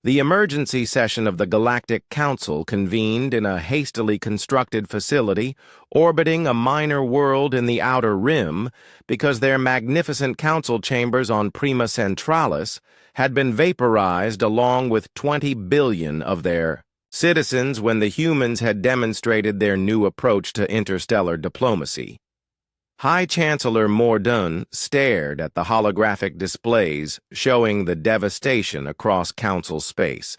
The emergency session of the Galactic Council convened in a hastily constructed facility orbiting a minor world in the Outer Rim because their magnificent council chambers on Prima Centralis had been vaporized along with 20 billion of their citizens when the humans had demonstrated their new approach to interstellar diplomacy. High Chancellor Mordun stared at the holographic displays showing the devastation across Council space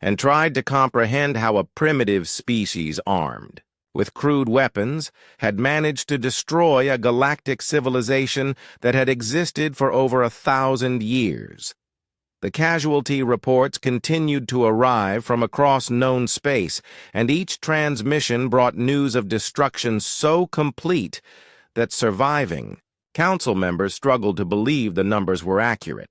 and tried to comprehend how a primitive species armed with crude weapons had managed to destroy a galactic civilization that had existed for over 1,000 years. The casualty reports continued to arrive from across known space, and each transmission brought news of destruction so complete that surviving council members struggled to believe the numbers were accurate.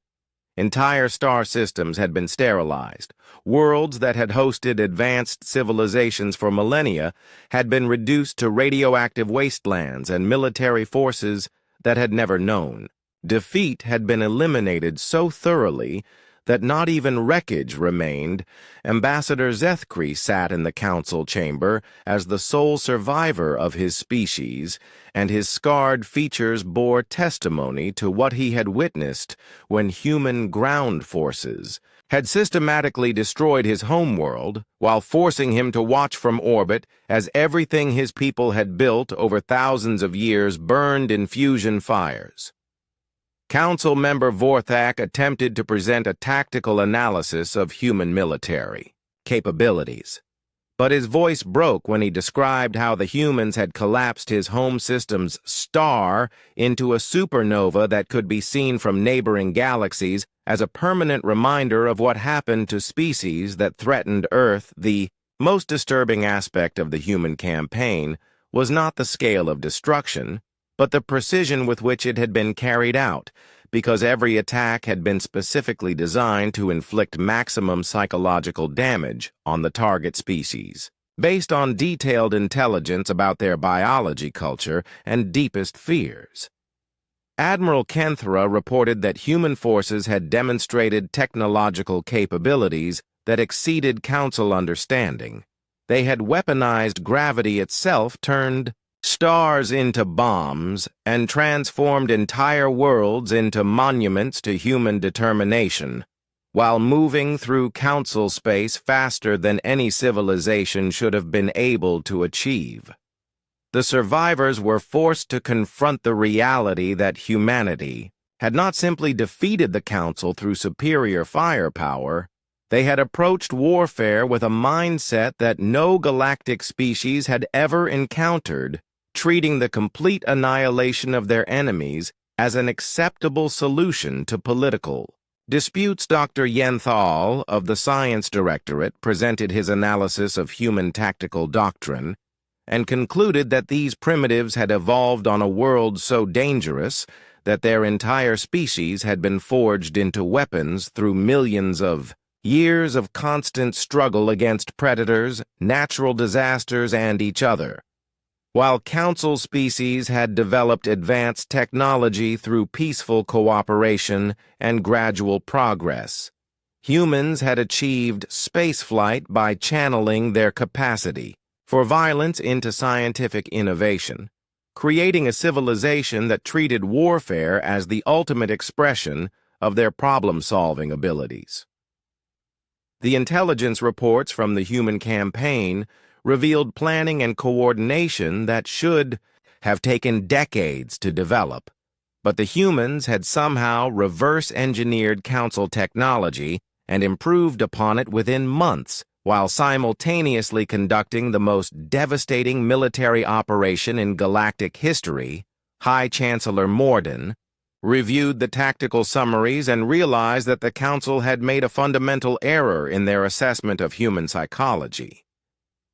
Entire star systems had been sterilized. Worlds that had hosted advanced civilizations for millennia had been reduced to radioactive wastelands and military forces that had never known. Defeat had been eliminated so thoroughly that not even wreckage remained. Ambassador Zethkri sat in the council chamber as the sole survivor of his species, and his scarred features bore testimony to what he had witnessed when human ground forces had systematically destroyed his homeworld while forcing him to watch from orbit as everything his people had built over thousands of years burned in fusion fires. Council member Vorthak attempted to present a tactical analysis of human military capabilities, but his voice broke when he described how the humans had collapsed his home system's star into a supernova that could be seen from neighboring galaxies as a permanent reminder of what happened to species that threatened Earth. The most disturbing aspect of the human campaign was not the scale of destruction, but the precision with which it had been carried out, because every attack had been specifically designed to inflict maximum psychological damage on the target species, based on detailed intelligence about their biology, culture, and deepest fears. Admiral Kenthra reported that human forces had demonstrated technological capabilities that exceeded Council understanding. They had weaponized gravity itself, turned stars into bombs, and transformed entire worlds into monuments to human determination, while moving through council space faster than any civilization should have been able to achieve. The survivors were forced to confront the reality that humanity had not simply defeated the council through superior firepower. They had approached warfare with a mindset that no galactic species had ever encountered, treating the complete annihilation of their enemies as an acceptable solution to political disputes. Dr. Yenthal of the Science Directorate presented his analysis of human tactical doctrine and concluded that these primitives had evolved on a world so dangerous that their entire species had been forged into weapons through millions of years of constant struggle against predators, natural disasters, and each other. While Council species had developed advanced technology through peaceful cooperation and gradual progress, humans had achieved spaceflight by channeling their capacity for violence into scientific innovation, creating a civilization that treated warfare as the ultimate expression of their problem-solving abilities. The intelligence reports from the human campaign revealed planning and coordination that should have taken decades to develop, but the humans had somehow reverse-engineered Council technology and improved upon it within months, while simultaneously conducting the most devastating military operation in galactic history. High Chancellor Mordun reviewed the tactical summaries and realized that the Council had made a fundamental error in their assessment of human psychology.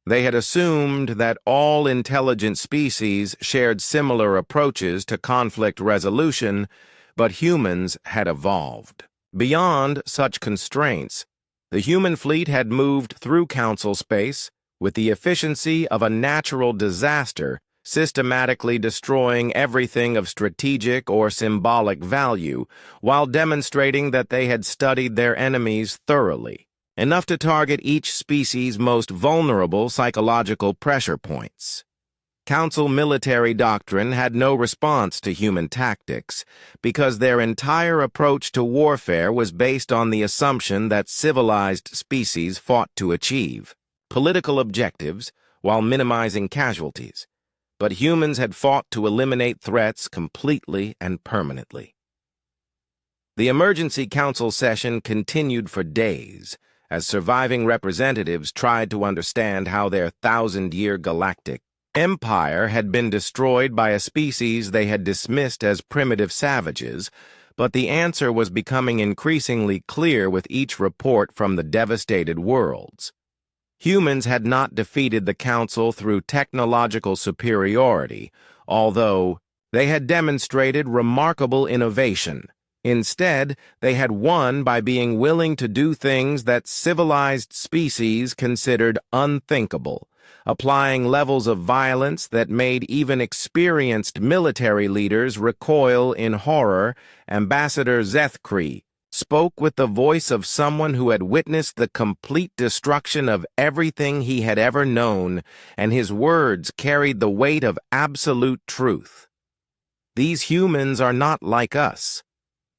They had assumed that all intelligent species shared similar approaches to conflict resolution, but humans had evolved beyond such constraints. The human fleet had moved through Council space with the efficiency of a natural disaster, systematically destroying everything of strategic or symbolic value, while demonstrating that they had studied their enemies thoroughly enough to target each species' most vulnerable psychological pressure points. Council military doctrine had no response to human tactics because their entire approach to warfare was based on the assumption that civilized species fought to achieve political objectives while minimizing casualties, but humans had fought to eliminate threats completely and permanently. The emergency council session continued for days as surviving representatives tried to understand how their thousand-year galactic empire had been destroyed by a species they had dismissed as primitive savages, but the answer was becoming increasingly clear with each report from the devastated worlds. Humans had not defeated the Council through technological superiority, although they had demonstrated remarkable innovation. Instead, they had won by being willing to do things that civilized species considered unthinkable, applying levels of violence that made even experienced military leaders recoil in horror. Ambassador Zethkri spoke with the voice of someone who had witnessed the complete destruction of everything he had ever known, and his words carried the weight of absolute truth. These humans are not like us.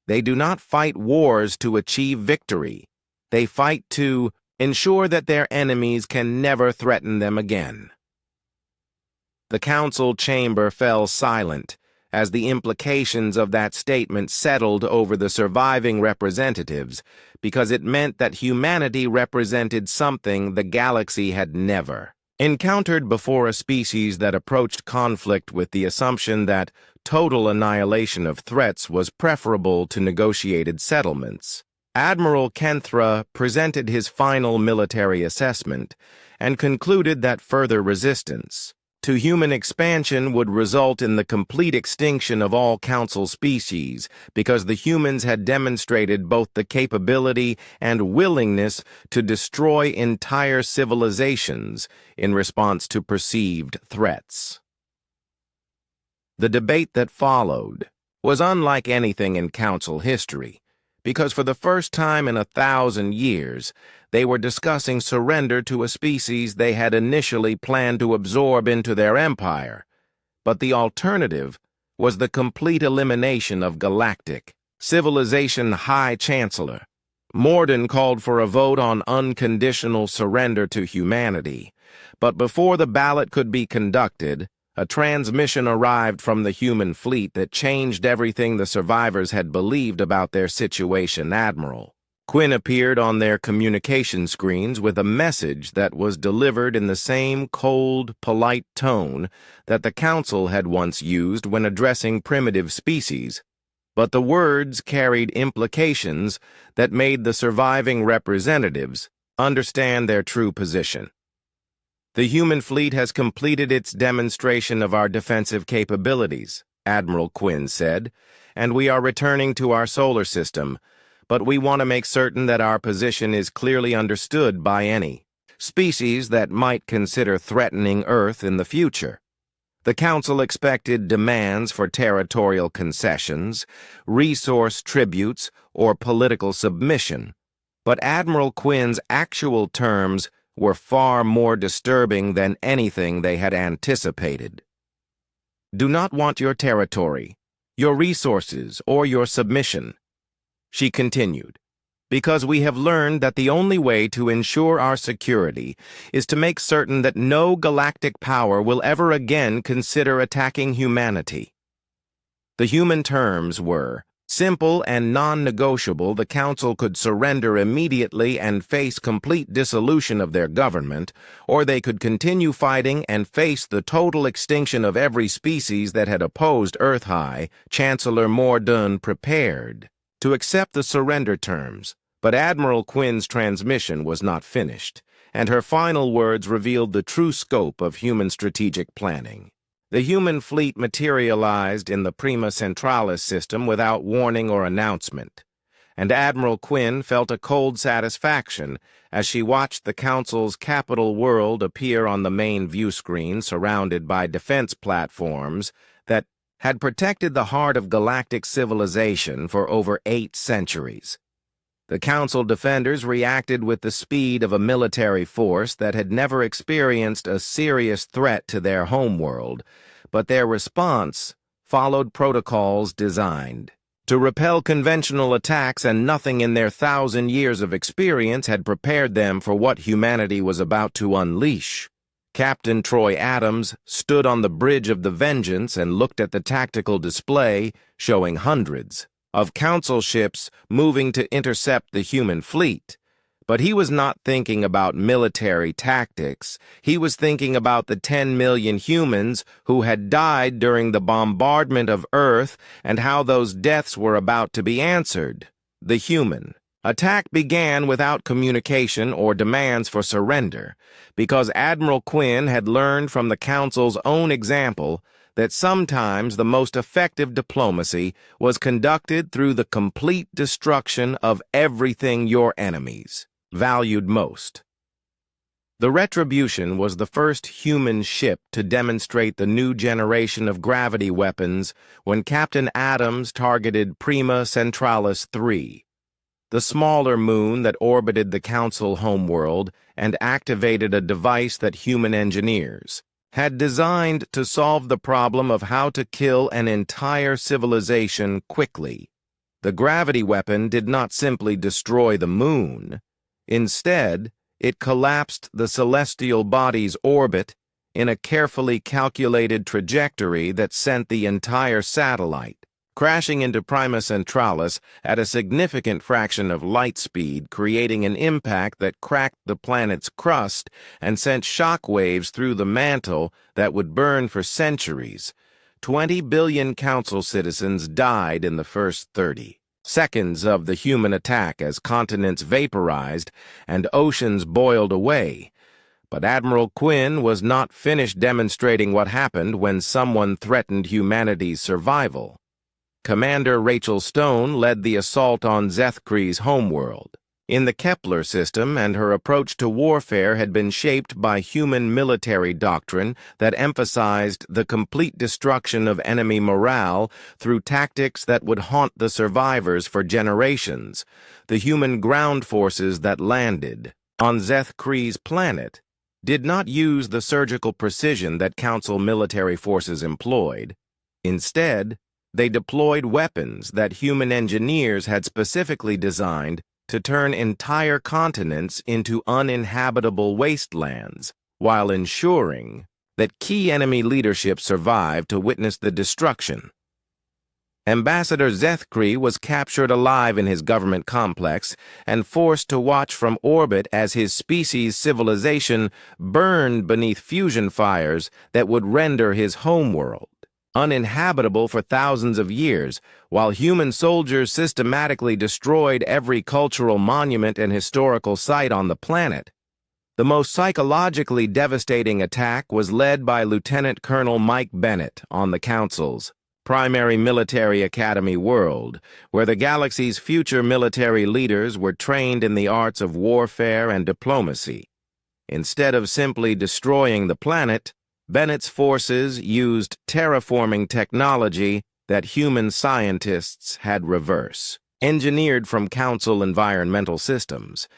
They do not fight wars to achieve victory. They fight to ensure that their enemies can never threaten them again. The council chamber fell silent as the implications of that statement settled over the surviving representatives, because it meant that humanity represented something the galaxy had never encountered before, a species that approached conflict with the assumption that total annihilation of threats was preferable to negotiated settlements. Admiral Kenthra presented his final military assessment and concluded that further resistance to human expansion would result in the complete extinction of all Council species, because the humans had demonstrated both the capability and willingness to destroy entire civilizations in response to perceived threats. The debate that followed was unlike anything in Council history, because for the first time in 1,000 years, they were discussing surrender to a species they had initially planned to absorb into their empire. But the alternative was the complete elimination of Galactic Civilization High Chancellor. Morden called for a vote on unconditional surrender to humanity, but before the ballot could be conducted, a transmission arrived from the human fleet that changed everything the survivors had believed about their situation. Admiral Quinn appeared on their communication screens with a message that was delivered in the same cold, polite tone that the Council had once used when addressing primitive species, but the words carried implications that made the surviving representatives understand their true position. The human fleet has completed its demonstration of our defensive capabilities, Admiral Quinn said, and we are returning to our solar system, but we want to make certain that our position is clearly understood by any species that might consider threatening Earth in the future. The Council expected demands for territorial concessions, resource tributes, or political submission, but Admiral Quinn's actual terms were far more disturbing than anything they had anticipated. Do not want your territory, your resources, or your submission, she continued, because we have learned that the only way to ensure our security is to make certain that no galactic power will ever again consider attacking humanity. The human terms were simple and non-negotiable. The Council could surrender immediately and face complete dissolution of their government, or they could continue fighting and face the total extinction of every species that had opposed Earth. High Chancellor Morden prepared to accept the surrender terms, but Admiral Quinn's transmission was not finished, and her final words revealed the true scope of human strategic planning. The human fleet materialized in the Prima Centralis system without warning or announcement, and Admiral Quinn felt a cold satisfaction as she watched the Council's capital world appear on the main view screen, surrounded by defense platforms that had protected the heart of galactic civilization for over 8 centuries. The Council defenders reacted with the speed of a military force that had never experienced a serious threat to their homeworld, but their response followed protocols designed to repel conventional attacks, and nothing in their 1,000 years of experience had prepared them for what humanity was about to unleash. Captain Troy Adams stood on the bridge of the Vengeance and looked at the tactical display showing hundreds of Council ships moving to intercept the human fleet. But he was not thinking about military tactics. He was thinking about the 10 million humans who had died during the bombardment of Earth and how those deaths were about to be answered. The human attack began without communication or demands for surrender, because Admiral Quinn had learned from the Council's own example that sometimes the most effective diplomacy was conducted through the complete destruction of everything your enemies valued most. The Retribution was the first human ship to demonstrate the new generation of gravity weapons when Captain Adams targeted Prima Centralis 3, the smaller moon that orbited the Council homeworld, and activated a device that human engineers had designed to solve the problem of how to kill an entire civilization quickly. The gravity weapon did not simply destroy the moon. Instead, it collapsed the celestial body's orbit in a carefully calculated trajectory that sent the entire satellite crashing into Prima Centralis at a significant fraction of light speed, creating an impact that cracked the planet's crust and sent shock waves through the mantle that would burn for centuries. 20 billion Council citizens died in the first 30 seconds of the human attack as continents vaporized and oceans boiled away. But Admiral Quinn was not finished demonstrating what happened when someone threatened humanity's survival. Commander Rachel Stone led the assault on Zethkri's homeworld. In the Kepler system, and her approach to warfare had been shaped by human military doctrine that emphasized the complete destruction of enemy morale through tactics that would haunt the survivors for generations. The human ground forces that landed on Zethkri's planet did not use the surgical precision that Council military forces employed. Instead, they deployed weapons that human engineers had specifically designed to turn entire continents into uninhabitable wastelands, while ensuring that key enemy leadership survived to witness the destruction. Ambassador Zethkri was captured alive in his government complex and forced to watch from orbit as his species' civilization burned beneath fusion fires that would render his homeworld uninhabitable for thousands of years, while human soldiers systematically destroyed every cultural monument and historical site on the planet. The most psychologically devastating attack was led by Lieutenant Colonel Mike Bennett on the Council's primary military academy world, where the galaxy's future military leaders were trained in the arts of warfare and diplomacy. Instead of simply destroying the planet, Bennett's forces used terraforming technology that human scientists had engineered from Council environmental systems,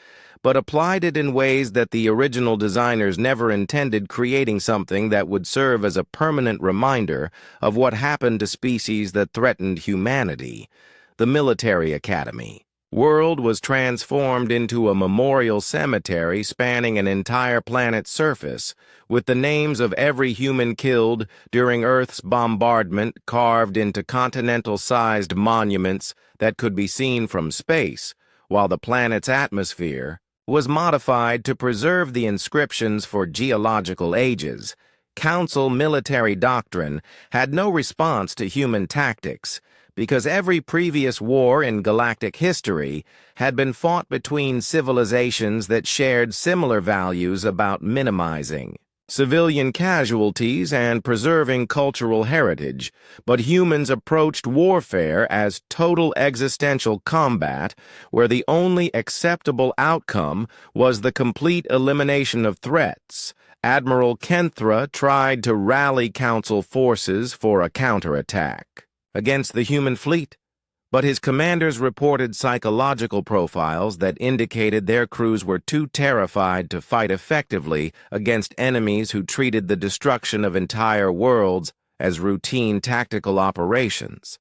but applied it in ways that the original designers never intended, creating something that would serve as a permanent reminder of what happened to species that threatened humanity. The military academy world was transformed into a memorial cemetery spanning an entire planet's surface, with the names of every human killed during Earth's bombardment carved into continental-sized monuments that could be seen from space, while the planet's atmosphere was modified to preserve the inscriptions for geological ages. Council military doctrine had no response to human tactics, because every previous war in galactic history had been fought between civilizations that shared similar values about minimizing civilian casualties and preserving cultural heritage, but humans approached warfare as total existential combat, where the only acceptable outcome was the complete elimination of threats. Admiral Kenthra tried to rally Council forces for a counterattack against the human fleet, but his commanders reported psychological profiles that indicated their crews were too terrified to fight effectively against enemies who treated the destruction of entire worlds as routine tactical operations.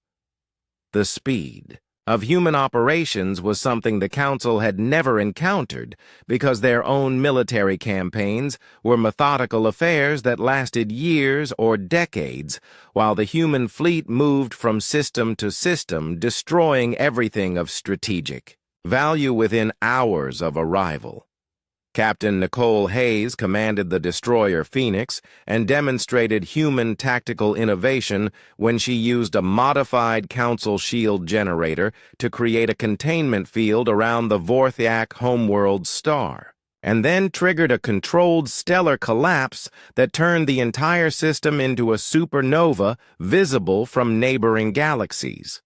The speed of human operations was something the Council had never encountered because their own military campaigns were methodical affairs that lasted years or decades, while the human fleet moved from system to system, destroying everything of strategic value within hours of arrival. Captain Nicole Hayes commanded the destroyer Phoenix and demonstrated human tactical innovation when she used a modified Council shield generator to create a containment field around the Vorthiak homeworld star, and then triggered a controlled stellar collapse that turned the entire system into a supernova visible from neighboring galaxies.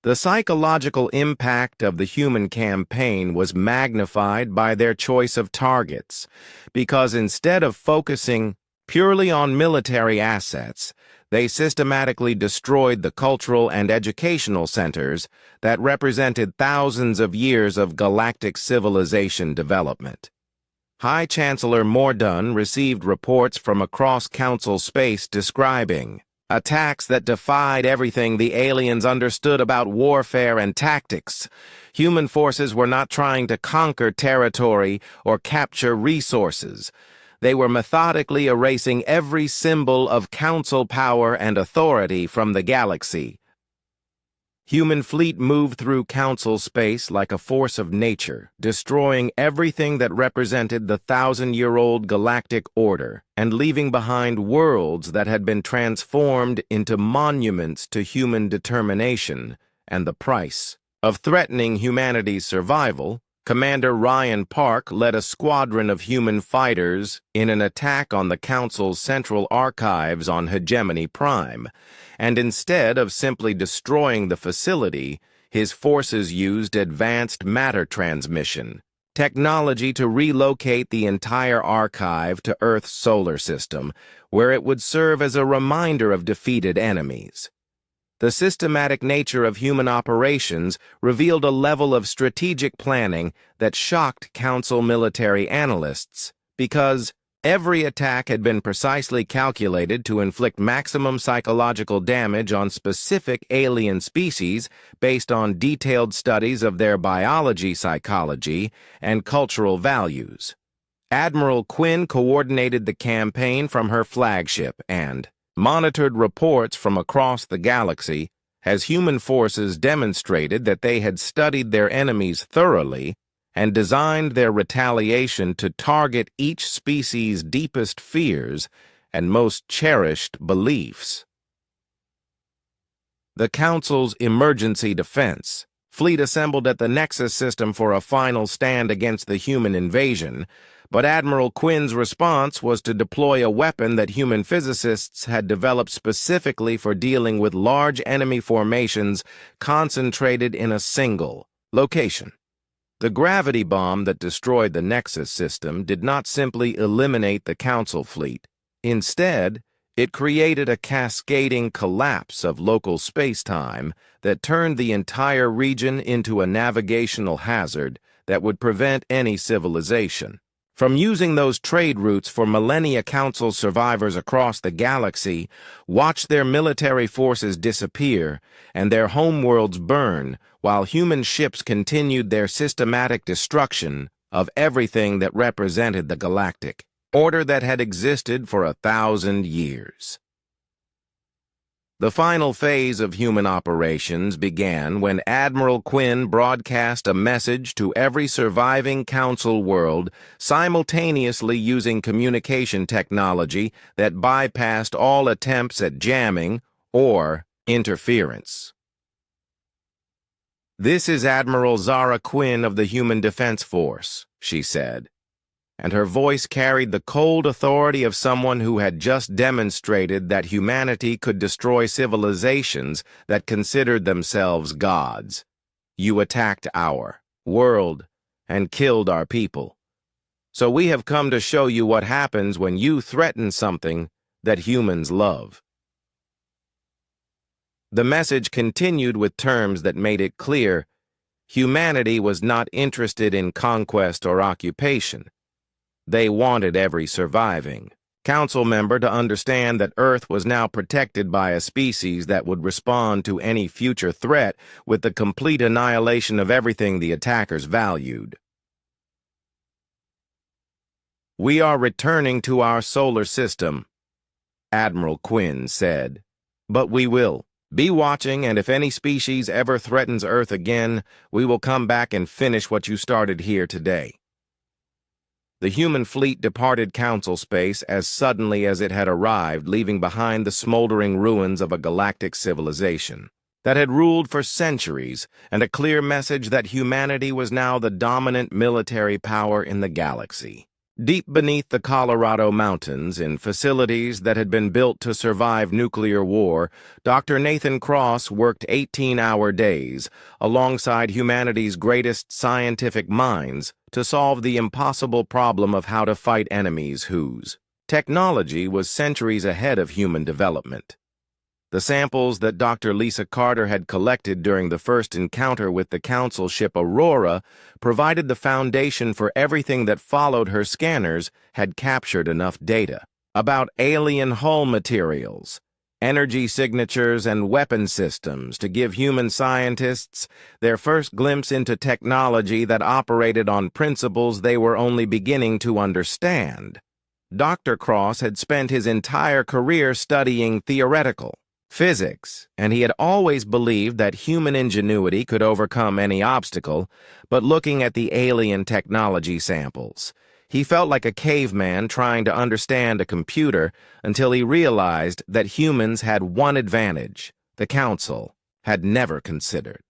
The psychological impact of the human campaign was magnified by their choice of targets, because instead of focusing purely on military assets, they systematically destroyed the cultural and educational centers that represented thousands of years of galactic civilization development. High Chancellor Mordun received reports from across Council space describing attacks that defied everything the aliens understood about warfare and tactics. Human forces were not trying to conquer territory or capture resources. They were methodically erasing every symbol of Council power and authority from the galaxy. Human fleet moved through Council space like a force of nature, destroying everything that represented the thousand-year-old galactic order and leaving behind worlds that had been transformed into monuments to human determination and the price of threatening humanity's survival. Commander Ryan Park led a squadron of human fighters in an attack on the Council's central archives on Hegemony Prime, and instead of simply destroying the facility, his forces used advanced matter transmission technology to relocate the entire archive to Earth's solar system, where it would serve as a reminder of defeated enemies. The systematic nature of human operations revealed a level of strategic planning that shocked Council military analysts, because every attack had been precisely calculated to inflict maximum psychological damage on specific alien species based on detailed studies of their biology, psychology, and cultural values. Admiral Quinn coordinated the campaign from her flagship and monitored reports from across the galaxy as human forces demonstrated that they had studied their enemies thoroughly and designed their retaliation to target each species' deepest fears and most cherished beliefs. The Council's emergency defense fleet assembled at the Nexus system for a final stand against the human invasion, but Admiral Quinn's response was to deploy a weapon that human physicists had developed specifically for dealing with large enemy formations concentrated in a single location. The gravity bomb that destroyed the Nexus system did not simply eliminate the Council fleet. Instead, it created a cascading collapse of local space-time that turned the entire region into a navigational hazard that would prevent any civilization from using those trade routes for millennia. Council survivors across the galaxy watched their military forces disappear and their homeworlds burn, while human ships continued their systematic destruction of everything that represented the galactic order that had existed for 1,000 years. The final phase of human operations began when Admiral Quinn broadcast a message to every surviving Council world, simultaneously using communication technology that bypassed all attempts at jamming or interference. "This is Admiral Zara Quinn of the Human Defense Force," she said, and her voice carried the cold authority of someone who had just demonstrated that humanity could destroy civilizations that considered themselves gods. "You attacked our world and killed our people. So we have come to show you what happens when you threaten something that humans love." The message continued with terms that made it clear humanity was not interested in conquest or occupation. They wanted every surviving council member to understand that Earth was now protected by a species that would respond to any future threat with the complete annihilation of everything the attackers valued. "We are returning to our solar system," Admiral Quinn said. "But we will be watching, and if any species ever threatens Earth again, we will come back and finish what you started here today." The human fleet departed Council space as suddenly as it had arrived, leaving behind the smoldering ruins of a galactic civilization that had ruled for centuries, and a clear message that humanity was now the dominant military power in the galaxy. Deep beneath the Colorado mountains, in facilities that had been built to survive nuclear war, Dr. Nathan Cross worked 18-hour days alongside humanity's greatest scientific minds to solve the impossible problem of how to fight enemies whose technology was centuries ahead of human development. The samples that Dr. Lisa Carter had collected during the first encounter with the Council ship Aurora provided the foundation for everything that followed. Her scanners had captured enough data about alien hull materials, energy signatures, and weapon systems to give human scientists their first glimpse into technology that operated on principles they were only beginning to understand. Dr. Cross had spent his entire career studying theoretical physics, and he had always believed that human ingenuity could overcome any obstacle, but looking at the alien technology samples, he felt like a caveman trying to understand a computer until he realized that humans had one advantage the Council had never considered.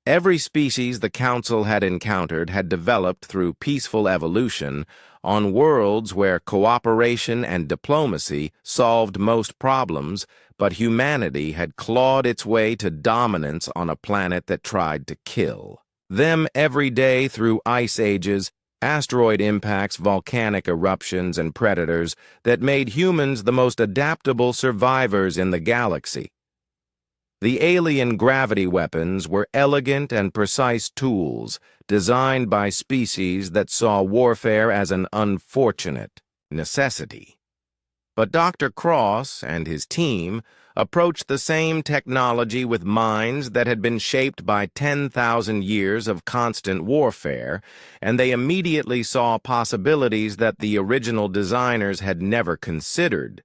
Every species the Council had encountered had developed through peaceful evolution on worlds where cooperation and diplomacy solved most problems, but humanity had clawed its way to dominance on a planet that tried to kill them every day through ice ages, asteroid impacts, volcanic eruptions, and predators that made humans the most adaptable survivors in the galaxy. The alien gravity weapons were elegant and precise tools designed by species that saw warfare as an unfortunate necessity. But Dr. Cross and his team approached the same technology with minds that had been shaped by 10,000 years of constant warfare, and they immediately saw possibilities that the original designers had never considered.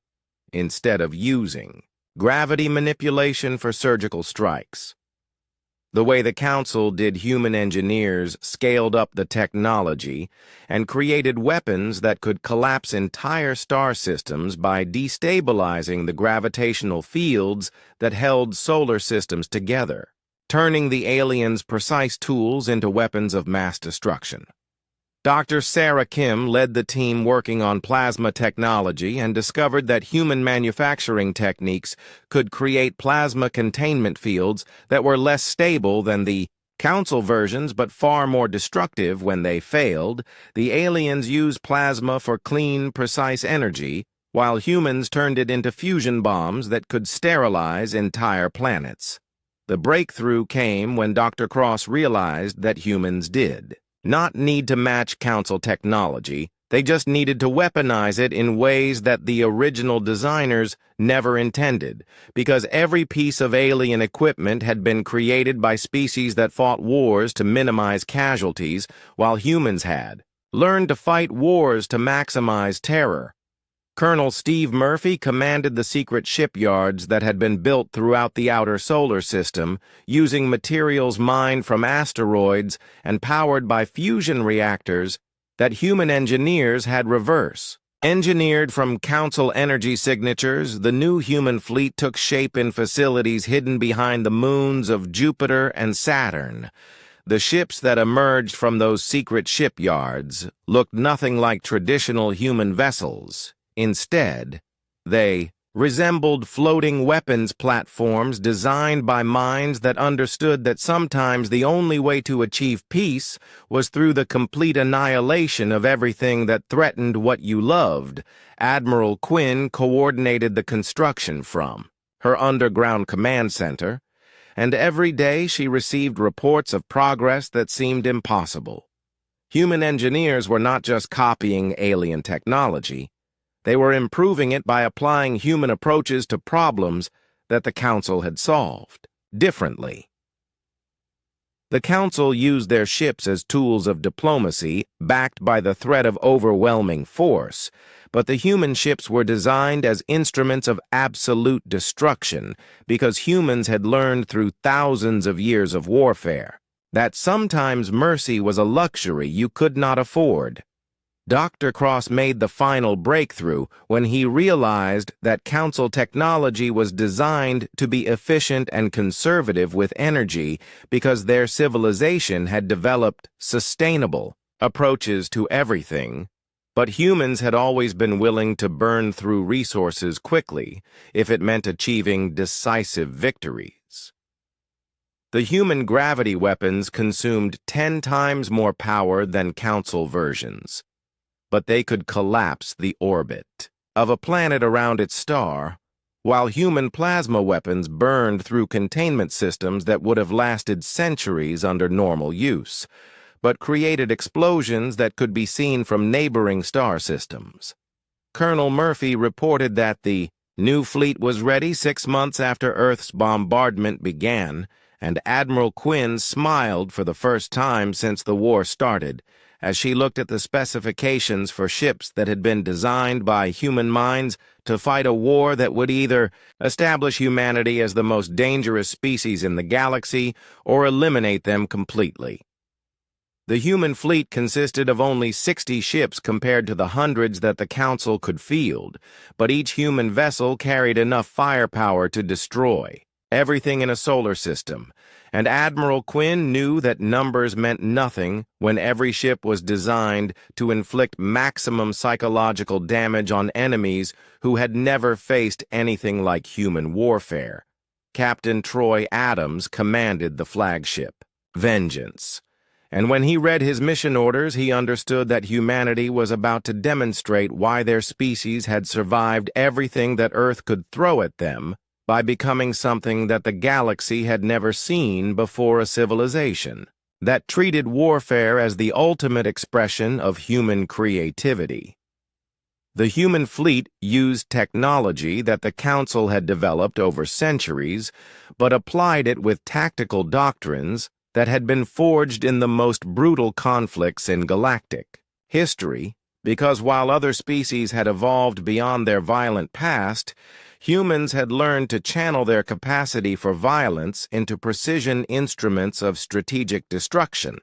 Instead of using gravity manipulation for surgical strikes, the way the Council did, human engineers scaled up the technology and created weapons that could collapse entire star systems by destabilizing the gravitational fields that held solar systems together, turning the aliens' precise tools into weapons of mass destruction. Dr. Sarah Kim led the team working on plasma technology and discovered that human manufacturing techniques could create plasma containment fields that were less stable than the Council versions but far more destructive when they failed. The aliens used plasma for clean, precise energy, while humans turned it into fusion bombs that could sterilize entire planets. The breakthrough came when Dr. Cross realized that humans did not need to match Council technology. They just needed to weaponize it in ways that the original designers never intended, because every piece of alien equipment had been created by species that fought wars to minimize casualties, while humans had learned to fight wars to maximize terror. Colonel Steve Murphy commanded the secret shipyards that had been built throughout the outer solar system, using materials mined from asteroids and powered by fusion reactors that human engineers had reverse engineered from Council energy signatures. The new human fleet took shape in facilities hidden behind the moons of Jupiter and Saturn. The ships that emerged from those secret shipyards looked nothing like traditional human vessels. Instead, they resembled floating weapons platforms designed by minds that understood that sometimes the only way to achieve peace was through the complete annihilation of everything that threatened what you loved. Admiral Quinn coordinated the construction from her underground command center, and every day she received reports of progress that seemed impossible. Human engineers were not just copying alien technology, they were improving it by applying human approaches to problems that the Council had solved differently. The Council used their ships as tools of diplomacy, backed by the threat of overwhelming force, but the human ships were designed as instruments of absolute destruction because humans had learned through thousands of years of warfare that sometimes mercy was a luxury you could not afford. Dr. Cross made the final breakthrough when he realized that Council technology was designed to be efficient and conservative with energy because their civilization had developed sustainable approaches to everything, but humans had always been willing to burn through resources quickly if it meant achieving decisive victories. The human gravity weapons consumed 10 times more power than Council versions, but they could collapse the orbit of a planet around its star, while human plasma weapons burned through containment systems that would have lasted centuries under normal use, but created explosions that could be seen from neighboring star systems. Colonel Murphy reported that the new fleet was ready 6 months after Earth's bombardment began, and Admiral Quinn smiled for the first time since the war started, as she looked at the specifications for ships that had been designed by human minds to fight a war that would either establish humanity as the most dangerous species in the galaxy or eliminate them completely. The human fleet consisted of only 60 ships compared to the hundreds that the Council could field, but each human vessel carried enough firepower to destroy everything in a solar system, and Admiral Quinn knew that numbers meant nothing when every ship was designed to inflict maximum psychological damage on enemies who had never faced anything like human warfare. Captain Troy Adams commanded the flagship, Vengeance, and when he read his mission orders, he understood that humanity was about to demonstrate why their species had survived everything that Earth could throw at them by becoming something that the galaxy had never seen before: a civilization that treated warfare as the ultimate expression of human creativity. The human fleet used technology that the Council had developed over centuries, but applied it with tactical doctrines that had been forged in the most brutal conflicts in galactic history, because while other species had evolved beyond their violent past, humans had learned to channel their capacity for violence into precision instruments of strategic destruction.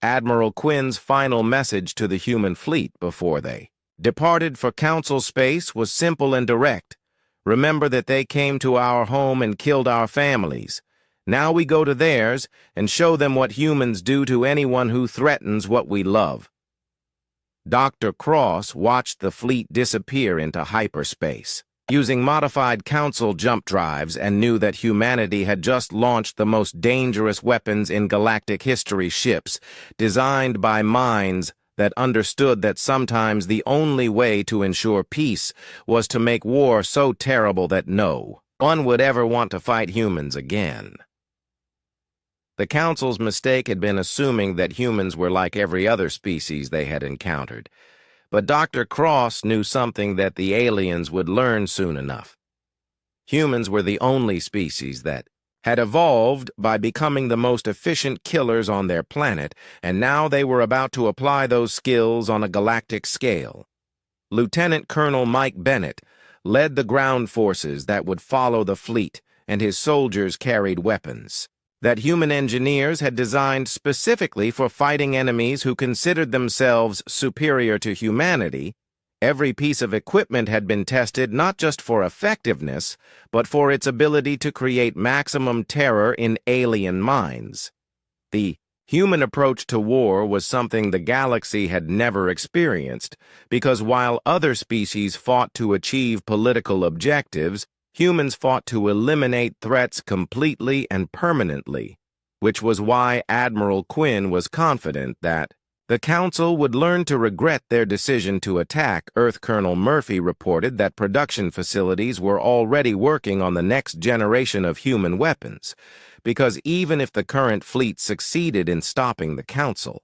Admiral Quinn's final message to the human fleet before they departed for Council space was simple and direct. Remember that they came to our home and killed our families. Now we go to theirs and show them what humans do to anyone who threatens what we love. Dr. Cross watched the fleet disappear into hyperspace, using modified Council jump drives, and knew that humanity had just launched the most dangerous weapons in galactic history: ships designed by minds that understood that sometimes the only way to ensure peace was to make war so terrible that no one would ever want to fight humans again. The Council's mistake had been assuming that humans were like every other species they had encountered, but Dr. Cross knew something that the aliens would learn soon enough. Humans were the only species that had evolved by becoming the most efficient killers on their planet, and now they were about to apply those skills on a galactic scale. Lieutenant Colonel Mike Bennett led the ground forces that would follow the fleet, and his soldiers carried weapons that human engineers had designed specifically for fighting enemies who considered themselves superior to humanity. Every piece of equipment had been tested not just for effectiveness, but for its ability to create maximum terror in alien minds. The human approach to war was something the galaxy had never experienced, because while other species fought to achieve political objectives, humans fought to eliminate threats completely and permanently, which was why Admiral Quinn was confident that The Council would learn to regret their decision to attack. Earth Colonel Murphy reported that production facilities were already working on the next generation of human weapons, because even if the current fleet succeeded in stopping the Council,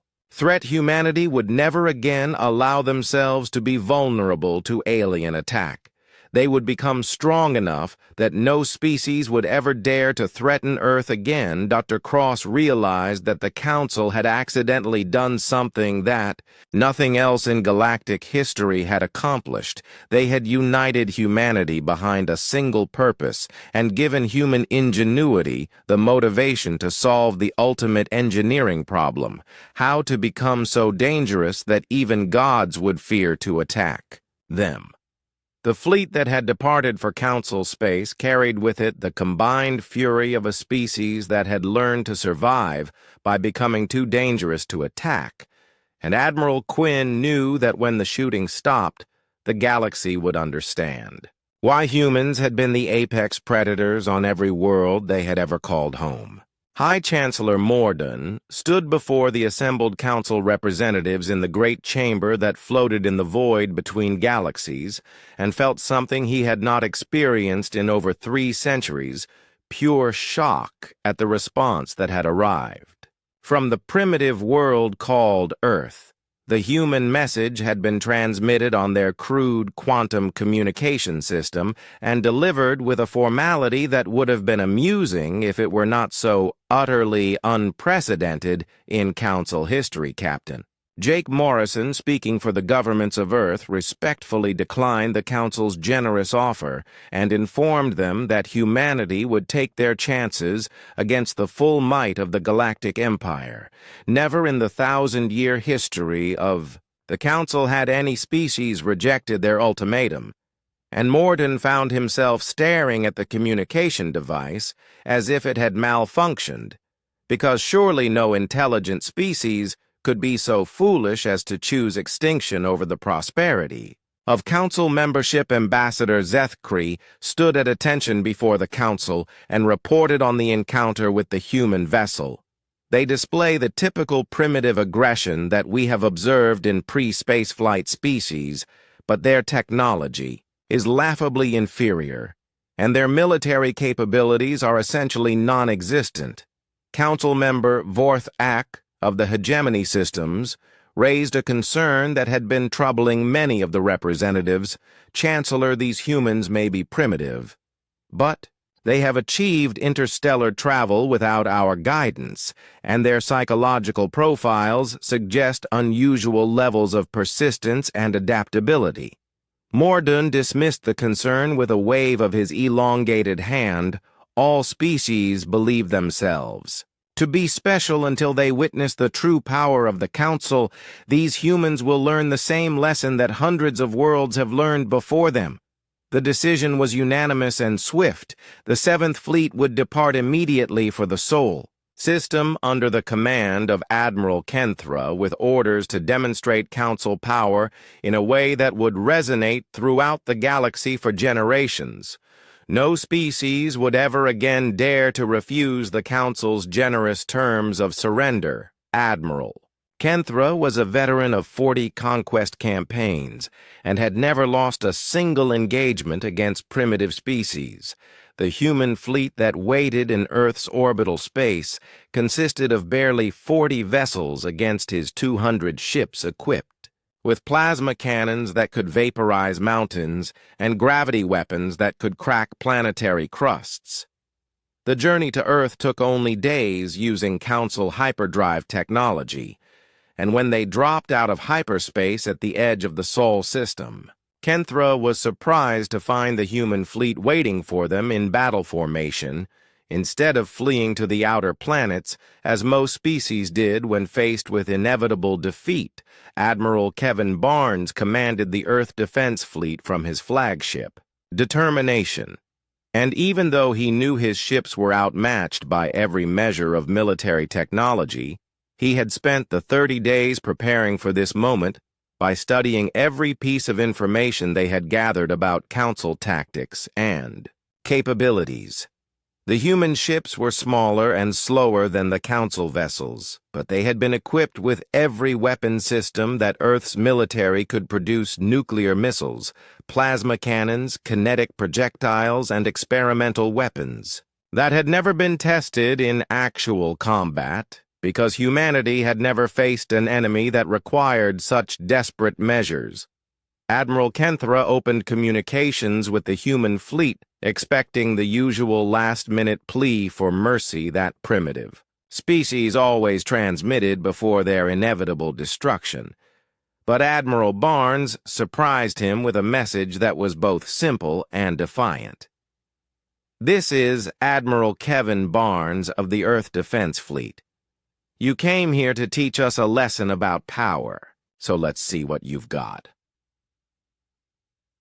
humanity would never again allow themselves to be vulnerable to alien attack. They would become strong enough that no species would ever dare to threaten Earth again. Dr. Cross realized that the Council had accidentally done something that nothing else in galactic history had accomplished. They had united humanity behind a single purpose and given human ingenuity the motivation to solve the ultimate engineering problem: how to become so dangerous that even gods would fear to attack them. The fleet that had departed for Council space carried with it the combined fury of a species that had learned to survive by becoming too dangerous to attack, and Admiral Quinn knew that when the shooting stopped, the galaxy would understand why humans had been the apex predators on every world they had ever called home. High Chancellor Morden stood before the assembled Council representatives in the great chamber that floated in the void between galaxies, and felt something he had not experienced in over 3 centuries: pure shock at the response that had arrived. From the primitive world called Earth, the human message had been transmitted on their crude quantum communication system and delivered with a formality that would have been amusing if it were not so utterly unprecedented in Council history. Captain Jake Morrison, speaking for the governments of Earth, respectfully declined the Council's generous offer and informed them that humanity would take their chances against the full might of the Galactic Empire. Never in the 1,000-year history of the Council had any species rejected their ultimatum, and Morden found himself staring at the communication device as if it had malfunctioned, because surely no intelligent species could be so foolish as to choose extinction over the prosperity of Council membership. Ambassador Zethkri stood at attention before the Council and reported on the encounter with the human vessel. They display the typical primitive aggression that we have observed in pre-spaceflight species, but their technology is laughably inferior, and their military capabilities are essentially non-existent. Council member Vorth Ak of the Hegemony Systems raised a concern that had been troubling many of the representatives. Chancellor, these humans may be primitive, but they have achieved interstellar travel without our guidance, and their psychological profiles suggest unusual levels of persistence and adaptability. Morden dismissed the concern with a wave of his elongated hand. All species believe themselves to be special until they witness the true power of the Council. These humans will learn the same lesson that hundreds of worlds have learned before them. The decision was unanimous and swift. The 7th Fleet would depart immediately for the Sol system under the command of Admiral Kenthra, with orders to demonstrate Council power in a way that would resonate throughout the galaxy for generations. No species would ever again dare to refuse the Council's generous terms of surrender. Admiral Kenthra was a veteran of 40 conquest campaigns and had never lost a single engagement against primitive species. The human fleet that waited in Earth's orbital space consisted of barely 40 vessels against his 200 ships equipped with plasma cannons that could vaporize mountains and gravity weapons that could crack planetary crusts. The journey to Earth took only days using Council hyperdrive technology, and when they dropped out of hyperspace at the edge of the Sol system, Kenthra was surprised to find the human fleet waiting for them in battle formation, instead of fleeing to the outer planets, as most species did when faced with inevitable defeat. Admiral Kevin Barnes commanded the Earth Defense Fleet from his flagship, Determination, and even though he knew his ships were outmatched by every measure of military technology, he had spent the 30 days preparing for this moment by studying every piece of information they had gathered about Council tactics and capabilities. The human ships were smaller and slower than the Council vessels, but they had been equipped with every weapon system that Earth's military could produce: nuclear missiles, plasma cannons, kinetic projectiles, and experimental weapons that had never been tested in actual combat, because humanity had never faced an enemy that required such desperate measures. Admiral Kenthra opened communications with the human fleet, expecting the usual last-minute plea for mercy that primitive species always transmitted before their inevitable destruction. But Admiral Barnes surprised him with a message that was both simple and defiant. "This is Admiral Kevin Barnes of the Earth Defense Fleet. You came here to teach us a lesson about power, so let's see what you've got."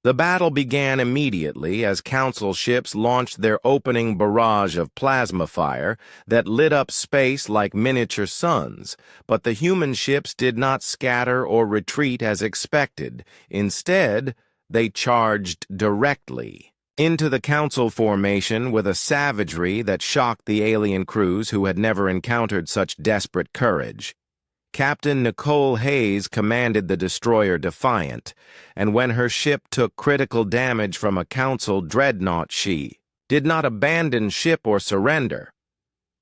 The battle began immediately as Council ships launched their opening barrage of plasma fire that lit up space like miniature suns, but the human ships did not scatter or retreat as expected. Instead, they charged directly into the Council formation with a savagery that shocked the alien crews who had never encountered such desperate courage. Captain Nicole Hayes commanded the destroyer Defiant, and when her ship took critical damage from a Council dreadnought, she did not abandon ship or surrender.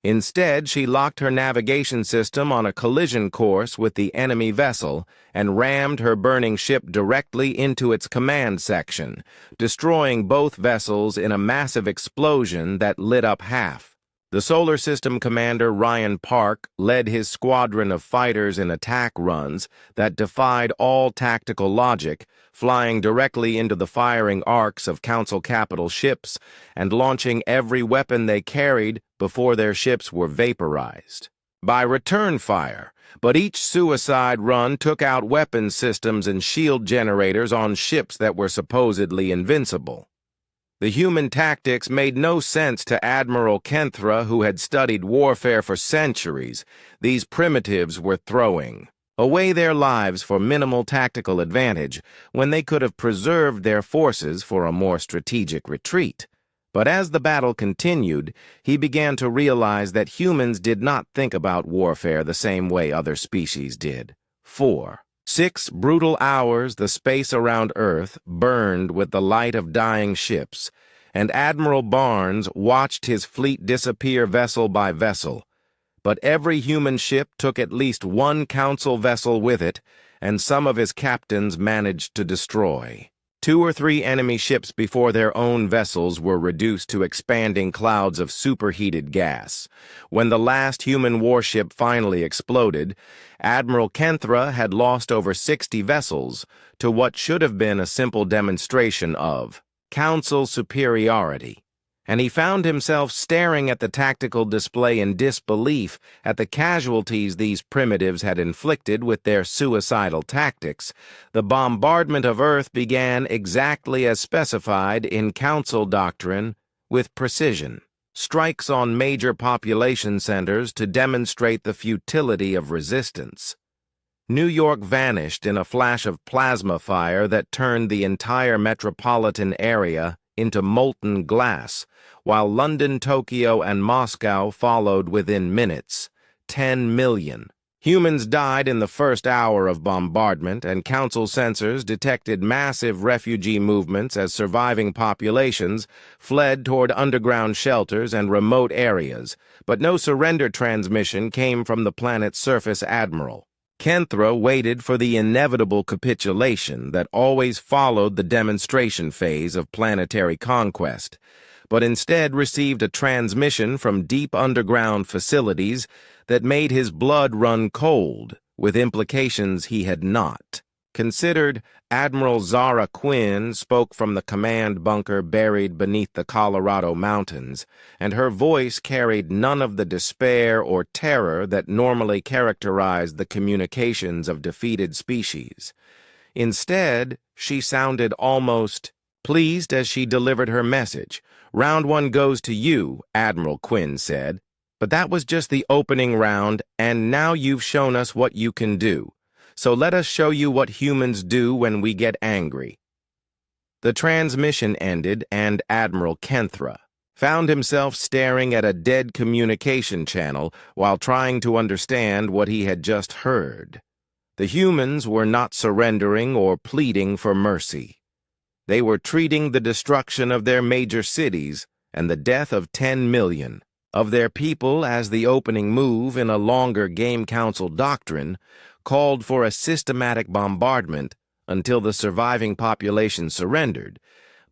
Instead, she locked her navigation system on a collision course with the enemy vessel and rammed her burning ship directly into its command section, destroying both vessels in a massive explosion that lit up half. The Solar System Commander Ryan Park led his squadron of fighters in attack runs that defied all tactical logic, flying directly into the firing arcs of Council capital ships and launching every weapon they carried before their ships were vaporized by return fire. But each suicide run took out weapon systems and shield generators on ships that were supposedly invincible. The human tactics made no sense to Admiral Kenthra, who had studied warfare for centuries. These primitives were throwing away their lives for minimal tactical advantage when they could have preserved their forces for a more strategic retreat. But as the battle continued, he began to realize that humans did not think about warfare the same way other species did. 6 brutal hours the space around Earth burned with the light of dying ships, and Admiral Barnes watched his fleet disappear vessel by vessel. But every human ship took at least one Council vessel with it, and some of his captains managed to destroy 2 or 3 enemy ships before their own vessels were reduced to expanding clouds of superheated gas. When the last human warship finally exploded, Admiral Kenthra had lost over 60 vessels to what should have been a simple demonstration of Council superiority, and he found himself staring at the tactical display in disbelief at the casualties these primitives had inflicted with their suicidal tactics. The bombardment of Earth began exactly as specified in Council doctrine, with precision. Strikes on major population centers to demonstrate the futility of resistance. New York vanished in a flash of plasma fire that turned the entire metropolitan area into molten glass, while London, Tokyo, and Moscow followed within minutes. 10 million humans died in the first hour of bombardment, and Council sensors detected massive refugee movements as surviving populations fled toward underground shelters and remote areas, but no surrender transmission came from the planet's surface. Admiral Kenthra waited for the inevitable capitulation that always followed the demonstration phase of planetary conquest, but instead received a transmission from deep underground facilities that made his blood run cold, with implications he had not considered. Admiral Zara Quinn spoke from the command bunker buried beneath the Colorado mountains, and her voice carried none of the despair or terror that normally characterized the communications of defeated species. Instead, she sounded almost pleased as she delivered her message. "Round 1 goes to you," Admiral Quinn said. "But that was just the opening round, and now you've shown us what you can do. So let us show you what humans do when we get angry." The transmission ended, and Admiral Kenthra found himself staring at a dead communication channel while trying to understand what he had just heard. The humans were not surrendering or pleading for mercy. They were treating the destruction of their major cities and the death of 10 million of their people as the opening move in a longer Game Council doctrine called for a systematic bombardment until the surviving population surrendered.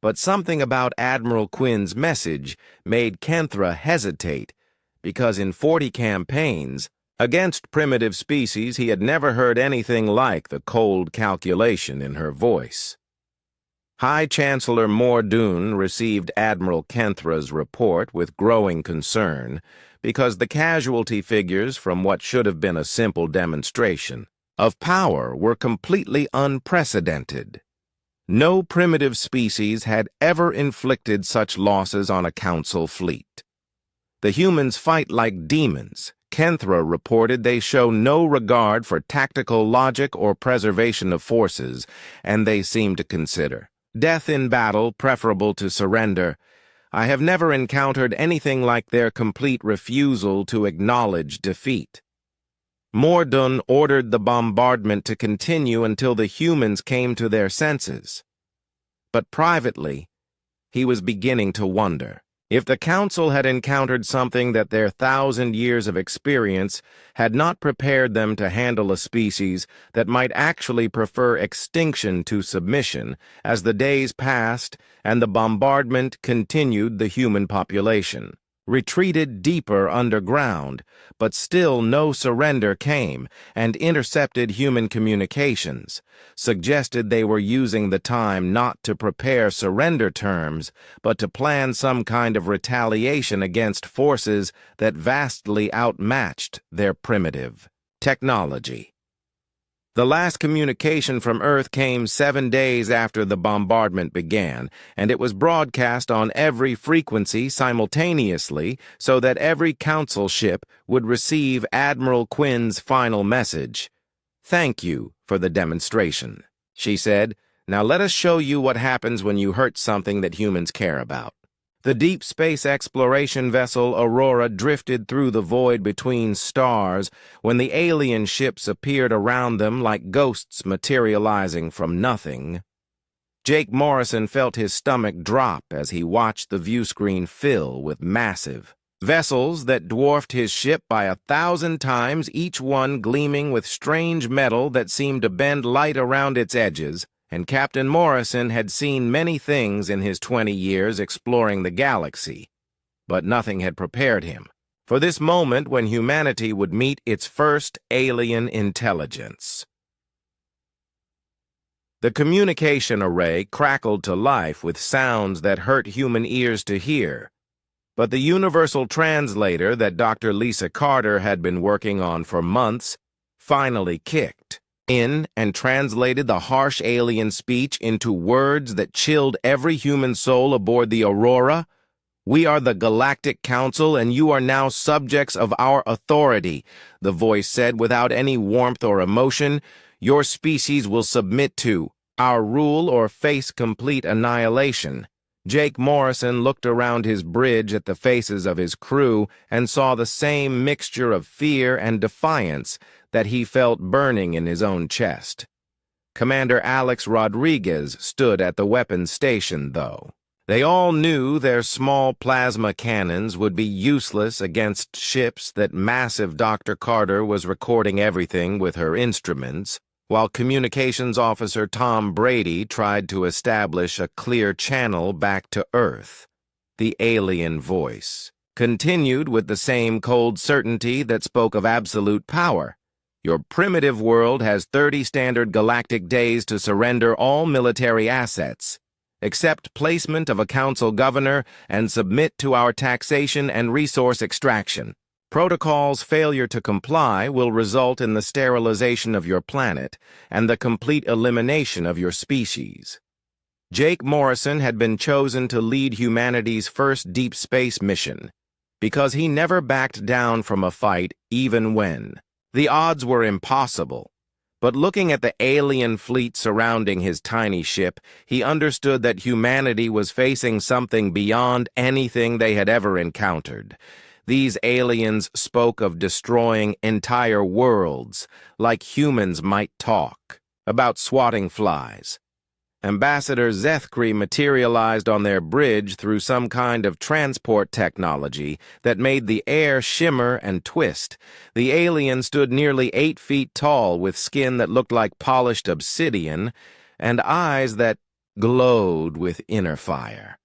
But something about Admiral Quinn's message made Kenthra hesitate, because in 40 campaigns against primitive species he had never heard anything like the cold calculation in her voice. High Chancellor Mordoon received Admiral Kenthra's report with growing concern, because the casualty figures from what should have been a simple demonstration of power were completely unprecedented. No primitive species had ever inflicted such losses on a council fleet. The humans fight like demons. Kenthra reported they show no regard for tactical logic or preservation of forces, and they seem to consider death in battle preferable to surrender. I have never encountered anything like their complete refusal to acknowledge defeat. Mordoon ordered the bombardment to continue until the humans came to their senses. But privately, he was beginning to wonder if the Council had encountered something that their 1,000 years of experience had not prepared them to handle a species that might actually prefer extinction to submission as the days passed and the bombardment continued. The human population retreated deeper underground, but still no surrender came, and intercepted human communications, suggested they were using the time not to prepare surrender terms, but to plan some kind of retaliation against forces that vastly outmatched their primitive technology. The last communication from Earth came 7 days after the bombardment began, and it was broadcast on every frequency simultaneously so that every council ship would receive Admiral Quinn's final message. "Thank you for the demonstration," she said. "Now let us show you what happens when you hurt something that humans care about." The deep space exploration vessel Aurora drifted through the void between stars when the alien ships appeared around them like ghosts materializing from nothing. Jake Morrison felt his stomach drop as he watched the viewscreen fill with massive vessels that dwarfed his ship by 1,000 times, each one gleaming with strange metal that seemed to bend light around its edges. And Captain Morrison had seen many things in his 20 years exploring the galaxy, but nothing had prepared him for this moment when humanity would meet its first alien intelligence. The communication array crackled to life with sounds that hurt human ears to hear, but the universal translator that Dr. Lisa Carter had been working on for months finally kicked in and translated the harsh alien speech into words that chilled every human soul aboard the Aurora. "We are the Galactic Council, and you are now subjects of our authority," the voice said without any warmth or emotion. "Your species will submit to our rule or face complete annihilation." Jake Morrison looked around his bridge at the faces of his crew and saw the same mixture of fear and defiance that he felt burning in his own chest. Commander Alex Rodriguez stood at the weapons station, though. They all knew their small plasma cannons would be useless against ships that massive Dr. Carter was recording everything with her instruments, while Communications Officer Tom Brady tried to establish a clear channel back to Earth. The alien voice continued with the same cold certainty that spoke of absolute power. "Your primitive world has 30 standard galactic days to surrender all military assets, accept placement of a council governor, and submit to our taxation and resource extraction. Protocol's failure to comply will result in the sterilization of your planet and the complete elimination of your species." Jake Morrison had been chosen to lead humanity's first deep space mission because he never backed down from a fight, even when the odds were impossible. But looking at the alien fleet surrounding his tiny ship, he understood that humanity was facing something beyond anything they had ever encountered. These aliens spoke of destroying entire worlds, like humans might talk, about swatting flies. Ambassador Zethkri materialized on their bridge through some kind of transport technology that made the air shimmer and twist. The alien stood nearly 8 feet tall with skin that looked like polished obsidian and eyes that glowed with inner fire.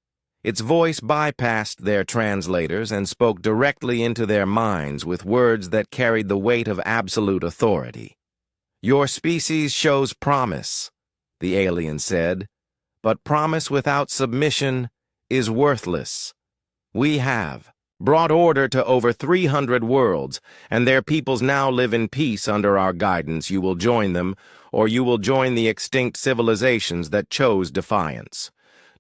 Its voice bypassed their translators and spoke directly into their minds with words that carried the weight of absolute authority. "Your species shows promise," the alien said, "but promise without submission is worthless. We have brought order to over 300 worlds, and their peoples now live in peace under our guidance. You will join them, or you will join the extinct civilizations that chose defiance."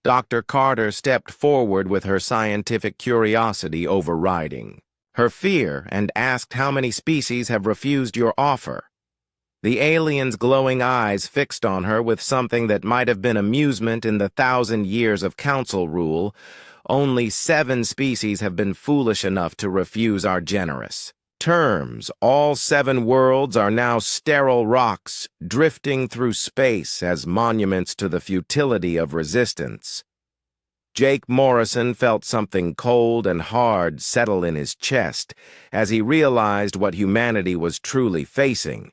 Dr. Carter stepped forward with her scientific curiosity overriding her fear and asked how many species have refused your offer. The alien's glowing eyes fixed on her with something that might have been amusement in the 1,000 years of council rule. "Only 7 species have been foolish enough to refuse our generous terms. All 7 worlds are now sterile rocks drifting through space as monuments to the futility of resistance." Jake Morrison felt something cold and hard settle in his chest as he realized what humanity was truly facing.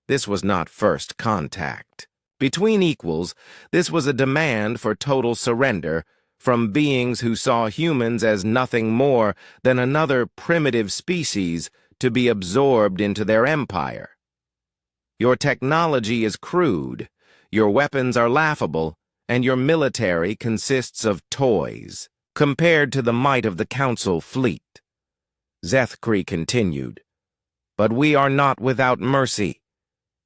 This was not first contact. Between equals, this was a demand for total surrender from beings who saw humans as nothing more than another primitive species to be absorbed into their empire. "Your technology is crude, your weapons are laughable, and your military consists of toys, compared to the might of the Council fleet." Zethkri continued, "But we are not without mercy.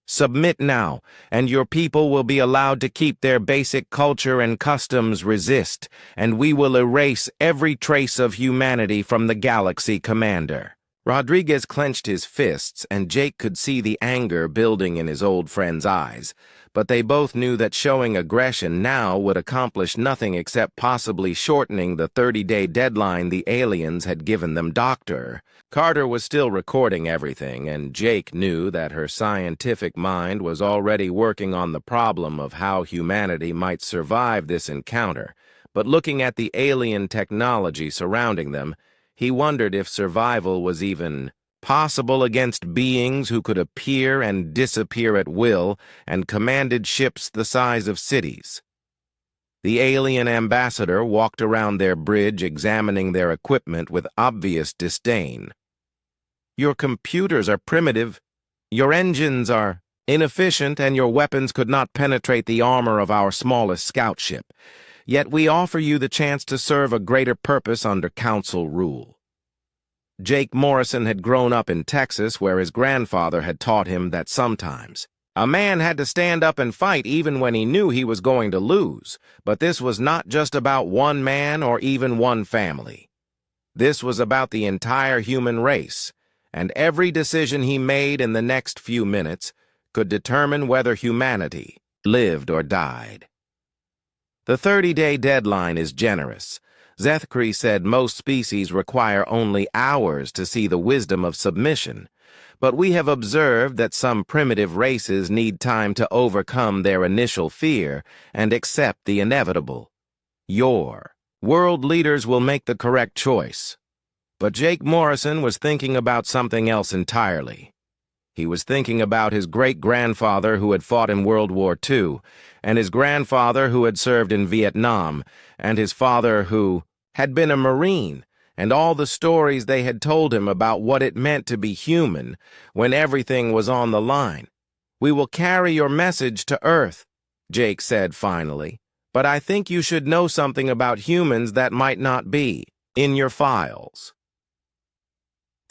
Submit now, and your people will be allowed to keep their basic culture and customs. Resist, and we will erase every trace of humanity from the galaxy, Commander." Rodriguez clenched his fists, and Jake could see the anger building in his old friend's eyes. But they both knew that showing aggression now would accomplish nothing except possibly shortening the 30-day deadline the aliens had given them. Dr. Carter was still recording everything, and Jake knew that her scientific mind was already working on the problem of how humanity might survive this encounter. But looking at the alien technology surrounding them, he wondered if survival was even possible against beings who could appear and disappear at will and commanded ships the size of cities. The alien ambassador walked around their bridge, examining their equipment with obvious disdain. "Your computers are primitive, your engines are inefficient, and your weapons could not penetrate the armor of our smallest scout ship. Yet we offer you the chance to serve a greater purpose under Council rule." Jake Morrison had grown up in Texas, where his grandfather had taught him that sometimes a man had to stand up and fight even when he knew he was going to lose. But this was not just about one man or even one family. This was about the entire human race, and every decision he made in the next few minutes could determine whether humanity lived or died. "The 30-day deadline is generous. Zethkri said most species require only hours to see the wisdom of submission, but we have observed that some primitive races need time to overcome their initial fear and accept the inevitable. Your world leaders will make the correct choice." But Jake Morrison was thinking about something else entirely. He was thinking about his great-grandfather who had fought in World War II, and his grandfather who had served in Vietnam, and his father who had been a Marine, and all the stories they had told him about what it meant to be human when everything was on the line. "We will carry your message to Earth," Jake said finally, "but I think you should know something about humans that might not be in your files."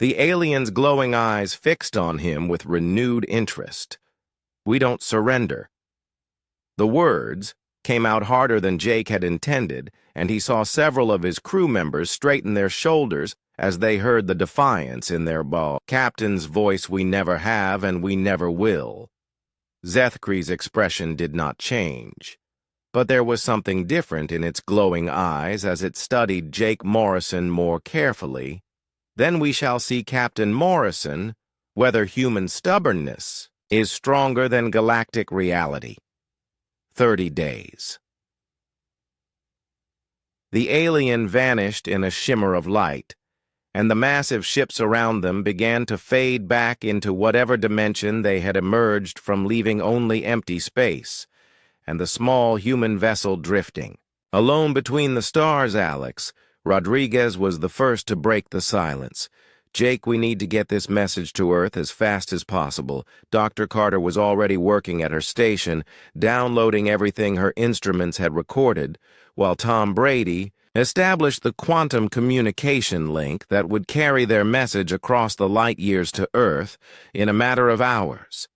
The alien's glowing eyes fixed on him with renewed interest. "We don't surrender." The words came out harder than Jake had intended, and he saw several of his crew members straighten their shoulders as they heard the defiance in their captain's voice. "We never have and we never will." Zethkri's expression did not change, but there was something different in its glowing eyes as it studied Jake Morrison more carefully. Then we shall see Captain Morrison, whether human stubbornness is stronger than galactic reality. 30 days. The alien vanished in a shimmer of light, and the massive ships around them began to fade back into whatever dimension they had emerged from, leaving only empty space, and the small human vessel drifting. Alone between the stars, Alex, Rodriguez was the first to break the silence. Jake, we need to get this message to Earth as fast as possible. Dr. Carter was already working at her station, downloading everything her instruments had recorded, while Tom Brady established the quantum communication link that would carry their message across the light years to Earth in a matter of hours.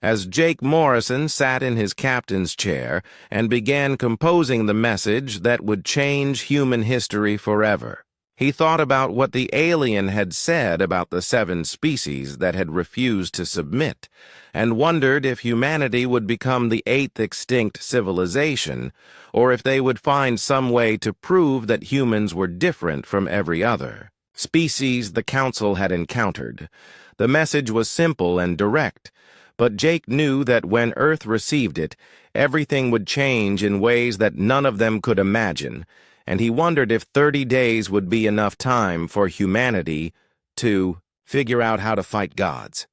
As Jake Morrison sat in his captain's chair and began composing the message that would change human history forever, he thought about what the alien had said about the 7 species that had refused to submit, and wondered if humanity would become the 8th extinct civilization, or if they would find some way to prove that humans were different from every other species the Council had encountered. The message was simple and direct, but Jake knew that when Earth received it, everything would change in ways that none of them could imagine, and he wondered if 30 days would be enough time for humanity to figure out how to fight gods.